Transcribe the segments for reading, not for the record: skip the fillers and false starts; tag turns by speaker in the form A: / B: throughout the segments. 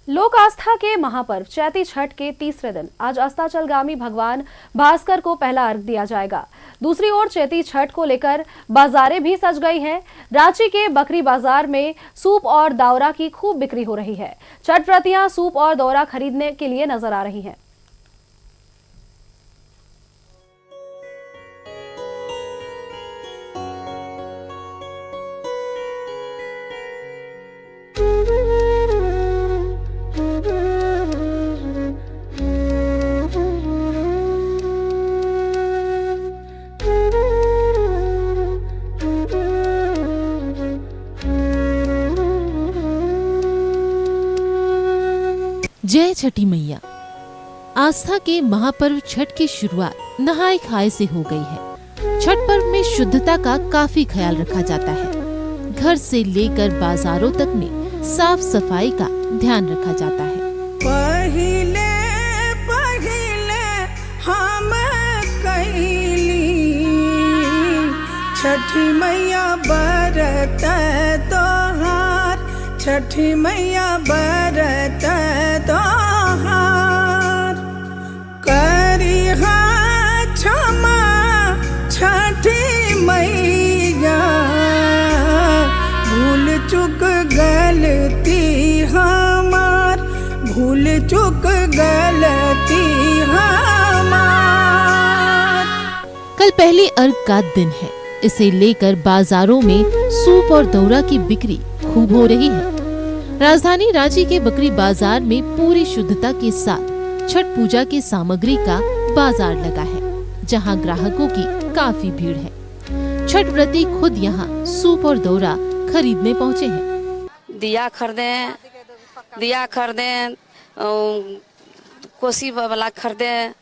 A: लोक आस्था के महापर्व चैती छठ के तीसरे दिन आज अस्ताचलगामी भगवान भास्कर को पहला अर्घ दिया जाएगा। दूसरी ओर चैती छठ को लेकर बाजारें भी सज गई हैं। रांची के बकरी बाजार में सूप और दौरा की खूब बिक्री हो रही है। छठ व्रतियां सूप और दौरा खरीदने के लिए नजर आ रही हैं।
B: जय छठी मैया। आस्था के महापर्व छठ की शुरुआत नहाय खाए से हो गई है। छठ पर्व में शुद्धता का काफी ख्याल रखा जाता है। घर से लेकर बाजारों तक में साफ सफाई का ध्यान रखा जाता है।
C: पहिले पहिले हम कैली छठी मैया बरत तोहार, छठी मैया बरत तोहार। करिहा क्षमा छठी मैया, भूल चुक गलती हमार, भूल चुक गलती हमार।
B: कल पहली अर्घ का दिन है। इसे लेकर बाजारों में सूप और दौरा की बिक्री खूब हो रही है। राजधानी रांची के बकरी बाजार में पूरी शुद्धता के साथ छठ पूजा की सामग्री का बाजार लगा है, जहां ग्राहकों की काफी भीड़ है। छठ व्रती खुद यहां सूप और दौरा खरीदने पहुंचे हैं।
D: दिया खरीदे, कोसी वाला खरीदे,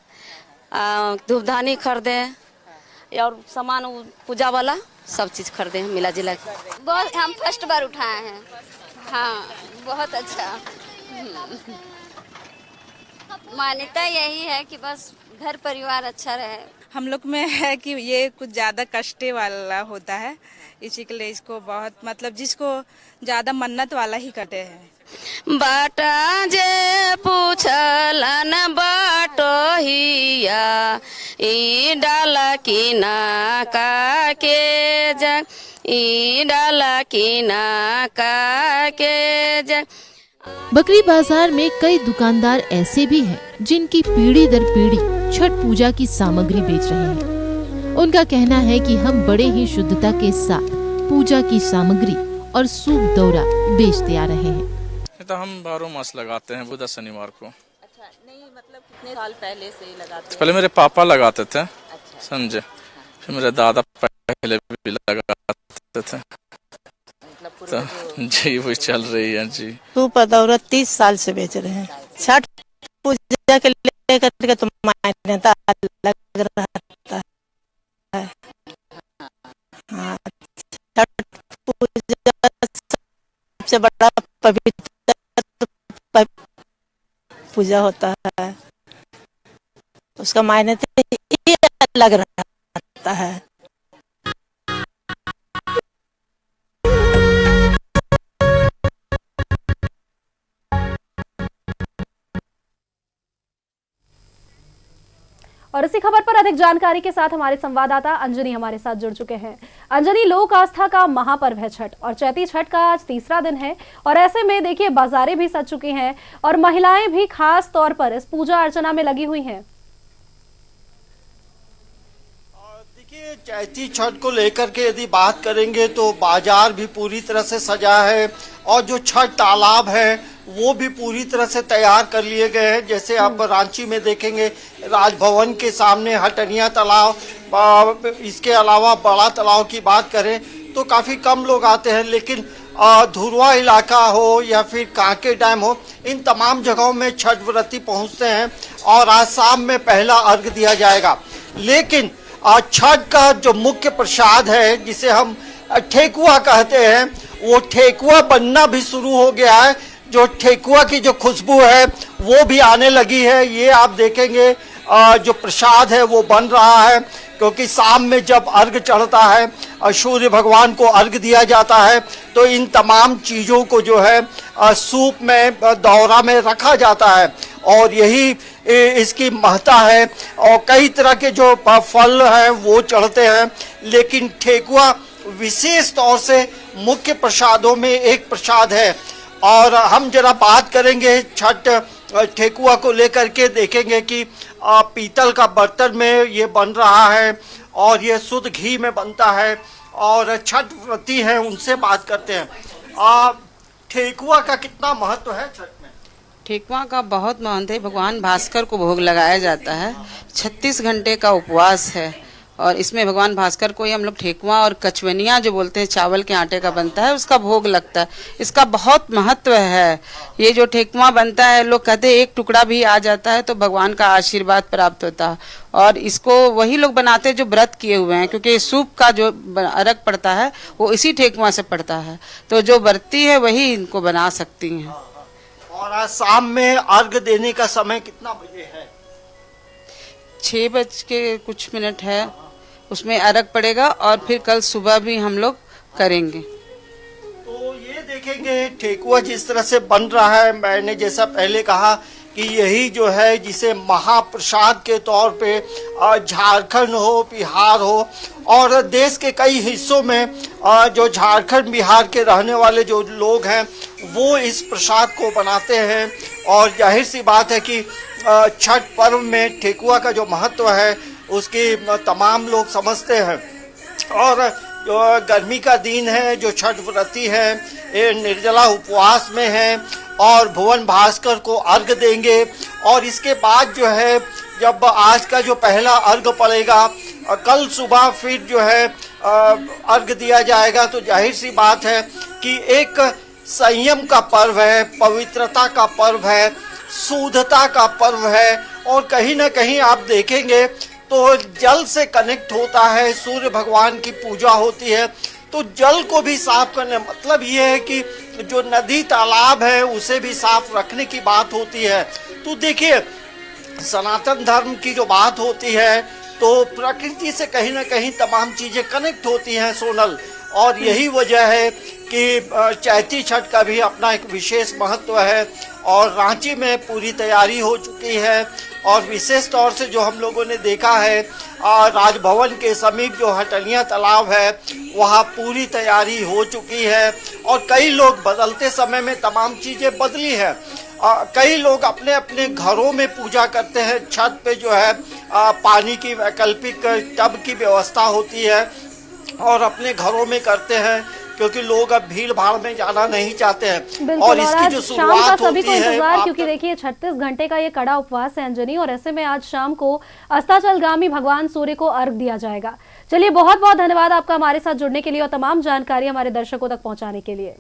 D: धूपधानी खरीदे और सामान पूजा वाला सब चीज खरीदे हैं मिला जुला के।
E: बहुत हम फर्स्ट बार उठाए हैं। हाँ, बहुत अच्छा। मान्यता यही है कि बस घर परिवार अच्छा रहे।
F: हम लोग में है कि ये कुछ ज्यादा कष्टे वाला होता है, इसी के लिए इसको बहुत मतलब जिसको ज्यादा मन्नत वाला ही करते हैं।
D: बाटा जे पूछलन बाटोहिया, ई डाला की ना का के जग, ई डाला की ना का के जग।
B: बकरी बाजार में कई दुकानदार ऐसे भी हैं जिनकी पीढ़ी दर पीढ़ी छठ पूजा की सामग्री बेच रहे हैं। उनका कहना है कि हम बड़े ही शुद्धता के साथ पूजा की सामग्री और सूप दौरा बेचते आ रहे हैं।
G: तो हम 12 मास लगाते हैं बुध शनिवार को।
H: अच्छा, नहीं मतलब कितने साल पहले से लगाते हैं?
G: पहले मेरे पापा लगाते थे। अच्छा। समझे, फिर मेरे दादा पहले भी लगाते थे। तो जी वही चल रही है जी।
I: सूप दौरा 30 साल से बेच रहे हैं। छठ पूजा के लेकर के तो मान्यता अलग रहता है। हाँ, छठ पूजा सबसे बड़ा पवित्र पूजा होता है, उसका मान्यता ही अलग रहता है।
A: और इसी खबर पर अधिक जानकारी के साथ हमारे संवाददाता अंजनी हमारे साथ जुड़ चुके हैं। अंजनी, लोक आस्था का महापर्व है छठ और चैती छठ का आज तीसरा दिन है और ऐसे में देखिए बाजारें भी सज चुकी हैं और महिलाएं भी खास तौर पर इस पूजा अर्चना में लगी हुई हैं।
J: देखिए, चैती छठ को लेकर के यदि बात करेंगे तो बाजार भी पूरी तरह से सजा है और जो छठ तालाब है वो भी पूरी तरह से तैयार कर लिए गए हैं। जैसे आप रांची में देखेंगे राजभवन के सामने हटनिया तालाब, इसके अलावा बड़ा तालाब की बात करें तो काफ़ी कम लोग आते हैं, लेकिन धुरवा इलाका हो या फिर कांके डैम हो, इन तमाम जगहों में छठ व्रती पहुंचते हैं और आज शाम में पहला अर्घ दिया जाएगा। लेकिन छठ का जो मुख्य प्रसाद है जिसे हम ठेकुआ कहते हैं, वो ठेकुआ बनना भी शुरू हो गया है। जो ठेकुआ की जो खुशबू है वो भी आने लगी है। ये आप देखेंगे जो प्रसाद है वो बन रहा है। क्योंकि शाम में जब अर्घ चढ़ता है और सूर्य भगवान को अर्घ दिया जाता है तो इन तमाम चीज़ों को जो है सूप में दौरा में रखा जाता है और यही इसकी महत्ता है। और कई तरह के जो फल हैं वो चढ़ते हैं, लेकिन ठेकुआ विशेष तौर से मुख्य प्रसादों में एक प्रसाद है। और हम जरा बात करेंगे छठ ठेकुआ को लेकर के, देखेंगे कि पीतल का बर्तन में ये बन रहा है और ये शुद्ध घी में बनता है। और छठ व्रती हैं उनसे बात करते हैं। ठेकुआ का कितना महत्व है छठ में?
K: ठेकुआ का बहुत महत्व है। भगवान भास्कर को भोग लगाया जाता है। 36 घंटे का उपवास है और इसमें भगवान भास्कर को ही हम लोग ठेकुआ और कचवनिया जो बोलते हैं चावल के आटे का बनता है उसका भोग लगता है। इसका बहुत महत्व है। ये जो ठेकुआ बनता है लोग कहते हैं एक टुकड़ा भी आ जाता है तो भगवान का आशीर्वाद प्राप्त होता है। और इसको वही लोग बनाते हैं जो व्रत किए हुए हैं, क्योंकि सूप का जो अर्घ पड़ता है वो इसी ठेकुआ से पड़ता है। तो जो व्रती है वही इनको बना सकती हैं।
J: और आज शाम में अर्घ देने का समय कितना बजे है?
K: 6:00 है, उसमें अर्घ पड़ेगा और फिर कल सुबह भी हम लोग करेंगे।
J: तो ये देखेंगे ठेकुआ जिस तरह से बन रहा है, मैंने जैसा पहले कहा कि यही जो है जिसे महाप्रसाद के तौर पे झारखंड हो, बिहार हो और देश के कई हिस्सों में जो झारखंड बिहार के रहने वाले जो लोग हैं वो इस प्रसाद को बनाते हैं। और जाहिर सी बात है कि छठ पर्व में ठेकुआ का जो महत्व है उसकी तमाम लोग समझते हैं। और जो गर्मी का दिन है, जो छठ व्रती है ये निर्जला उपवास में है और भुवन भास्कर को अर्घ देंगे। और इसके बाद जो है जब आज का जो पहला अर्घ पड़ेगा कल सुबह फिर जो है अर्घ दिया जाएगा। तो जाहिर सी बात है कि एक संयम का पर्व है, पवित्रता का पर्व है, शुद्धता का पर्व है। और कहीं ना कहीं आप देखेंगे तो जल से कनेक्ट होता है, सूर्य भगवान की पूजा होती है तो जल को भी साफ करने मतलब ये है कि जो नदी तालाब है उसे भी साफ रखने की बात होती है। तो देखिए सनातन धर्म की जो बात होती है तो प्रकृति से कहीं ना कहीं तमाम चीजें कनेक्ट होती हैं सोनल। और यही वजह है कि चैती छठ का भी अपना एक विशेष महत्व है। और रांची में पूरी तैयारी हो चुकी है और विशेष तौर से जो हम लोगों ने देखा है राजभवन के समीप जो हटलिया तालाब है वहाँ पूरी तैयारी हो चुकी है। और कई लोग बदलते समय में तमाम चीज़ें बदली है। कई लोग अपने अपने घरों में पूजा करते हैं। छत पे जो है पानी की वैकल्पिक टब की व्यवस्था होती है और अपने घरों में करते हैं क्योंकि लोग अब भीड़ भाड़ में जाना नहीं चाहते हैं। और इसकी जो शुरुआत होती है
A: क्योंकि देखिए 36 घंटे का ये कड़ा उपवास है अंजनी, और ऐसे में आज शाम को अस्ताचलगामी भगवान सूर्य को अर्घ दिया जाएगा। चलिए बहुत बहुत धन्यवाद आपका हमारे साथ जुड़ने के लिए और तमाम जानकारी हमारे दर्शकों तक पहुंचाने के लिए।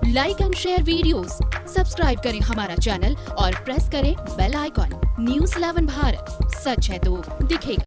L: Like and share videos, subscribe करें हमारा चैनल और प्रेस करें बेल आइकॉन। न्यूज़ 11 भारत, सच है तो दिखेगा।